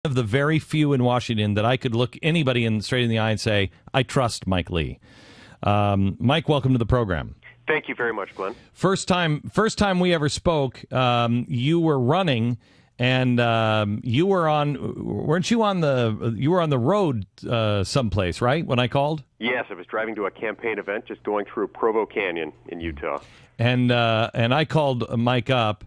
Of the very few in Washington that I could look anybody straight in the eye and say, I trust Mike Lee. Mike, welcome to the program. Thank you very much, Glenn. First time we ever spoke, you were running, and you were weren't you on the road someplace, right, when I called? Yes, I was driving to a campaign event just going through Provo Canyon in Utah. And I called Mike up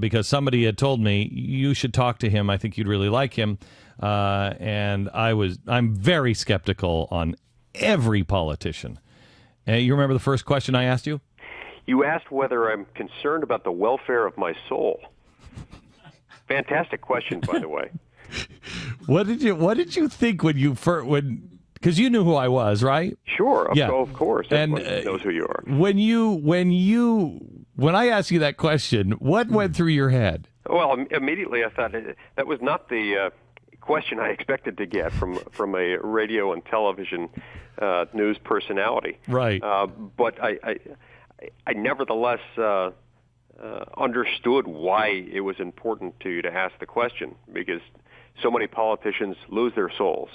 because somebody had told me you should talk to him. I think you'd really like him. And I'm very skeptical on every politician. You remember the first question I asked you? You asked whether I'm concerned about the welfare of my soul. Fantastic question, by the way. What did you think because you knew who I was, right? Sure, yeah. Of course. Everyone knows who you are. When I asked you that question, what went through your head? Well, immediately I thought that was not the question I expected to get from a radio and television news personality. Right. But I nevertheless understood why it was important to you to ask the question, because so many politicians lose their souls.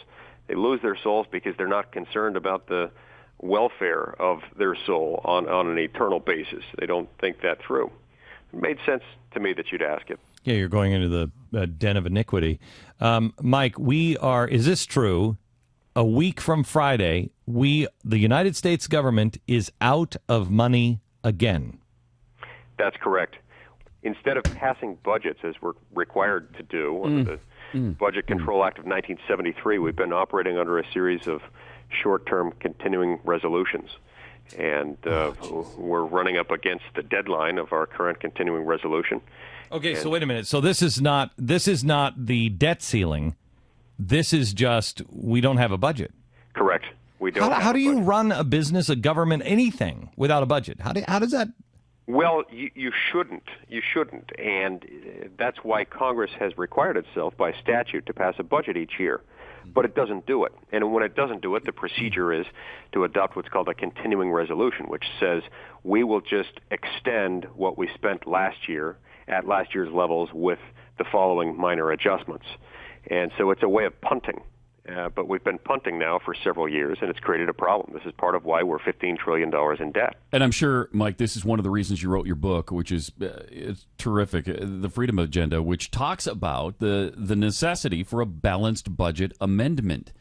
They lose their souls because they're not concerned about the welfare of their soul on an eternal basis. They don't think that through. It made sense to me that you'd ask it. Yeah, you're going into the den of iniquity. Mike, is this true? A week from Friday, the United States government is out of money again. That's correct. Instead of passing budgets as we're required to do under the Budget Control Act of 1973, we've been operating under a series of short-term continuing resolutions. And we're running up against the deadline of our current continuing resolution. Okay, so wait a minute. So this is not the debt ceiling. This is just we don't have a budget. Correct. We don't. How do you run a business, a government, anything without a budget? How does that? Well, you shouldn't. You shouldn't. And that's why Congress has required itself by statute to pass a budget each year. But it doesn't do it. And when it doesn't do it, the procedure is to adopt what's called a continuing resolution, which says we will just extend what we spent last year at last year's levels with the following minor adjustments. And so it's a way of punting. But we've been punting now for several years, and it's created a problem. This is part of why we're $15 trillion in debt. And I'm sure, Mike, this is one of the reasons you wrote your book, which is it's terrific, The Freedom Agenda, which talks about the necessity for a balanced budget amendment.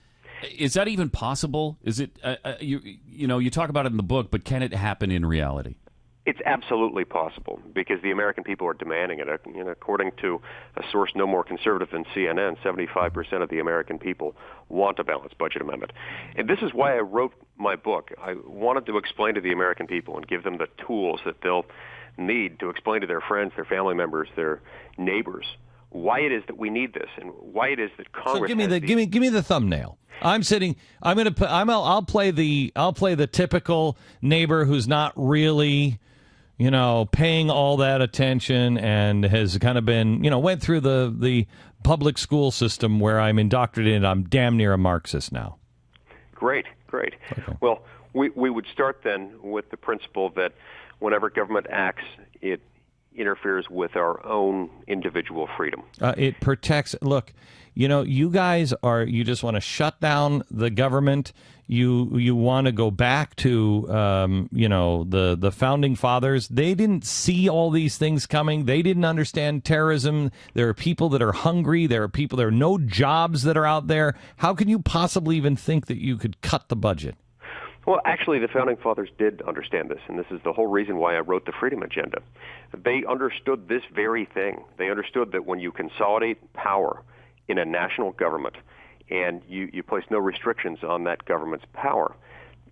Is that even possible? Is it you talk about it in the book, but can it happen in reality? It's absolutely possible because the American people are demanding it. According to a source no more conservative than CNN, 75% of the American people want a balanced budget amendment. And this is why I wrote my book. I wanted to explain to the American people and give them the tools that they'll need to explain to their friends, their family members, their neighbors why it is that we need this and why it is that Congress. So give me the thumbnail. I'll play the typical neighbor who's not really paying all that attention and has kind of been, went through the public school system where I'm indoctrinated. I'm damn near a Marxist now. Great. Okay. Well, we would start then with the principle that whenever government acts, it interferes with our own individual freedom. It protects. Look, you guys you just want to shut down the government. You want to go back to, the founding fathers. They didn't see all these things coming. They didn't understand terrorism. There are people that are hungry. There are no jobs that are out there. How can you possibly even think that you could cut the budget? Well, actually, the Founding Fathers did understand this, and this is the whole reason why I wrote the Freedom Agenda. They understood this very thing. They understood that when you consolidate power in a national government and you place no restrictions on that government's power,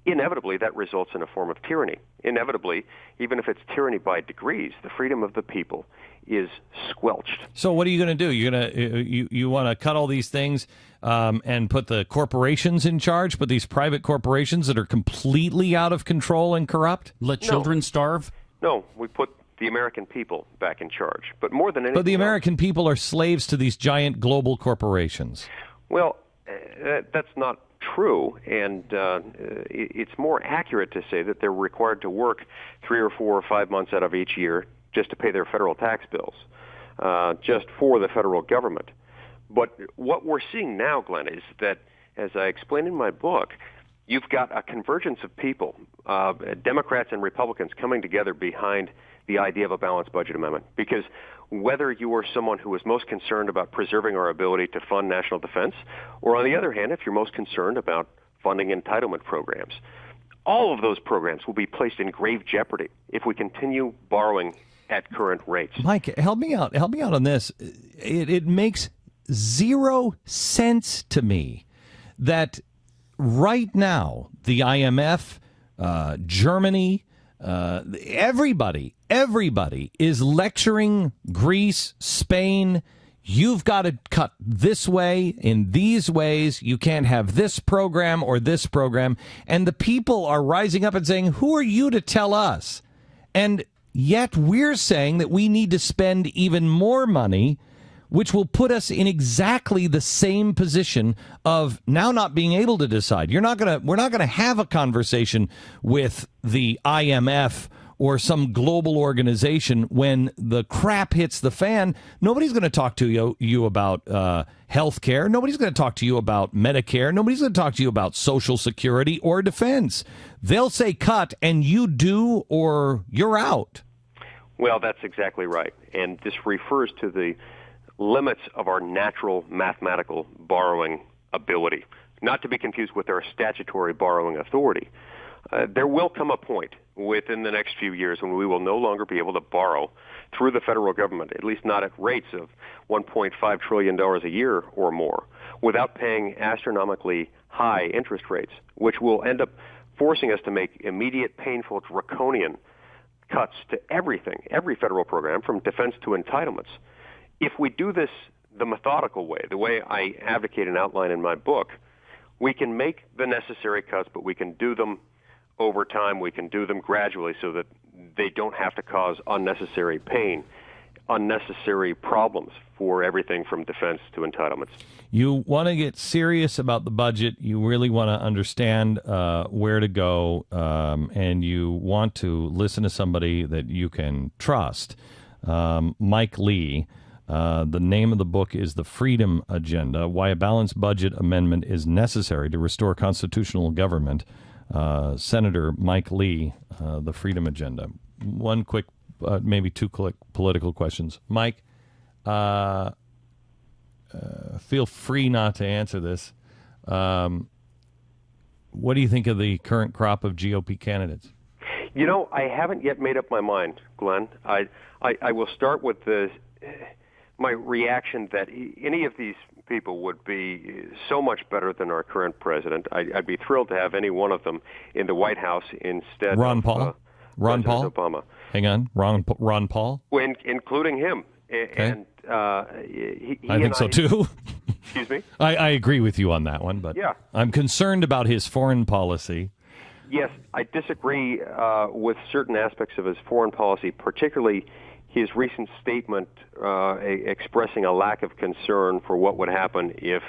inevitably that results in a form of tyranny. Inevitably, even if it's tyranny by degrees, the freedom of the people is squelched. So what are you going to do? You want to cut all these things and put the corporations in charge, put these private corporations that are completely out of control and corrupt? Let children starve? No, we put the American people back in charge. But more than anything But the American people are slaves to these giant global corporations. Well, that's not true, and it's more accurate to say that they're required to work 3 or 4 or 5 months out of each year just to pay their federal tax bills, just for the federal government. But what we're seeing now, Glenn, is that, as I explained in my book, you've got a convergence of people, Democrats and Republicans, coming together behind the idea of a balanced budget amendment. Because whether you are someone who is most concerned about preserving our ability to fund national defense, or on the other hand, if you're most concerned about funding entitlement programs, all of those programs will be placed in grave jeopardy if we continue borrowing at current rates. Mike, help me out. Help me out on this. It makes zero sense to me that right now the IMF, Germany, everybody is lecturing Greece, Spain. You've got to cut this way, in these ways. You can't have this program or this program. And the people are rising up and saying, who are you to tell us? And yet we're saying that we need to spend even more money, which will put us in exactly the same position of now not being able to decide. We're not going to have a conversation with the IMF or some global organization when the crap hits the fan. Nobody's going to talk to you about health care. Nobody's going to talk to you about Medicare. Nobody's going to talk to you about Social Security or defense. They'll say cut, and you do, or you're out. Well, that's exactly right. And this refers to the limits of our natural mathematical borrowing ability, not to be confused with our statutory borrowing authority. There will come a point within the next few years when we will no longer be able to borrow through the federal government, at least not at rates of $1.5 trillion a year or more, without paying astronomically high interest rates, which will end up forcing us to make immediate, painful, draconian cuts to everything, every federal program, from defense to entitlements. If we do this the methodical way, the way I advocate and outline in my book, we can make the necessary cuts, but we can do them over time. We can do them gradually so that they don't have to cause unnecessary pain, unnecessary problems for everything from defense to entitlements. You want to get serious about the budget. You really want to understand where to go, and you want to listen to somebody that you can trust. Mike Lee. The name of the book is The Freedom Agenda, Why a Balanced Budget Amendment is Necessary to Restore Constitutional Government. Senator Mike Lee, The Freedom Agenda. One quick, maybe two quick political questions. Mike, feel free not to answer this. What do you think of the current crop of GOP candidates? You know, I haven't yet made up my mind, Glenn. I will start with my reaction that any of these people would be so much better than our current president. I'd be thrilled to have any one of them in the White House instead Ron Paul? Ron Paul? Obama. Hang on. Ron Paul? Including him. Okay. And I think so, too. Excuse me? I agree with you on that one, but yeah. I'm concerned about his foreign policy. Yes, I disagree with certain aspects of his foreign policy, particularly his recent statement expressing a lack of concern for what would happen if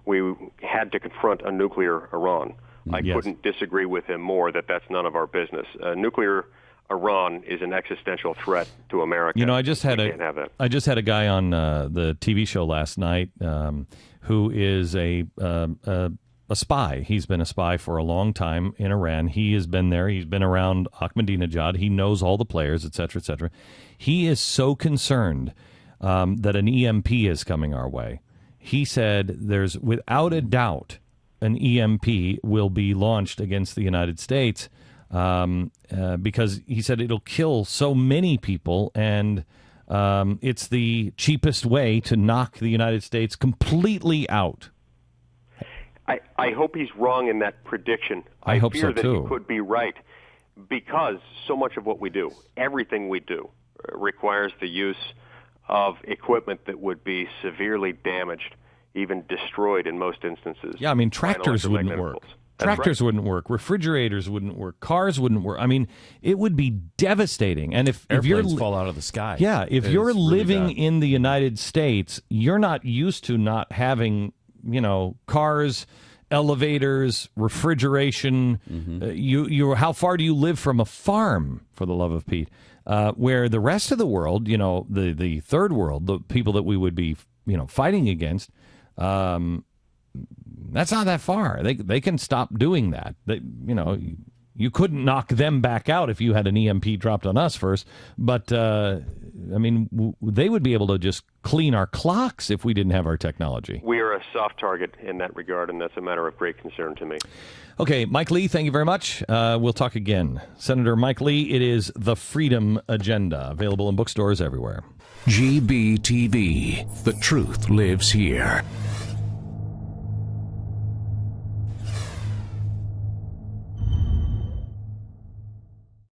we had to confront a nuclear Iran. I couldn't disagree with him more that that's none of our business. Nuclear Iran is an existential threat to America. You know, I just had a guy on the TV show last night who is a spy. He's been a spy for a long time in Iran. He has been there. He's been around Ahmadinejad. He knows all the players, et cetera, et cetera. He is so concerned that an EMP is coming our way. He said there's, without a doubt, an EMP will be launched against the United States because he said it'll kill so many people, and it's the cheapest way to knock the United States completely out. I hope he's wrong in that prediction. I hope so, fear that too. he could be right, because so much of what we do, everything we do, requires the use of equipment that would be severely damaged, even destroyed in most instances. Yeah, I mean, tractors wouldn't work. Tractors wouldn't work. Refrigerators wouldn't work. Cars wouldn't work. I mean, it would be devastating. And if you're fall out of the sky. Yeah, if you're living in the United States, you're not used to not having, cars, elevators, refrigeration. Mm-hmm. How far do you live from a farm, for the love of Pete? Where the rest of the world, the third world, the people that we would be, fighting against, That's not that far. They can stop doing that. You couldn't knock them back out if you had an EMP dropped on us first. But, they would be able to just clean our clocks if we didn't have our technology. We are a soft target in that regard, and that's a matter of great concern to me. Okay, Mike Lee, thank you very much. We'll talk again. Senator Mike Lee, it is The Freedom Agenda, available in bookstores everywhere. GBTV. The truth lives here.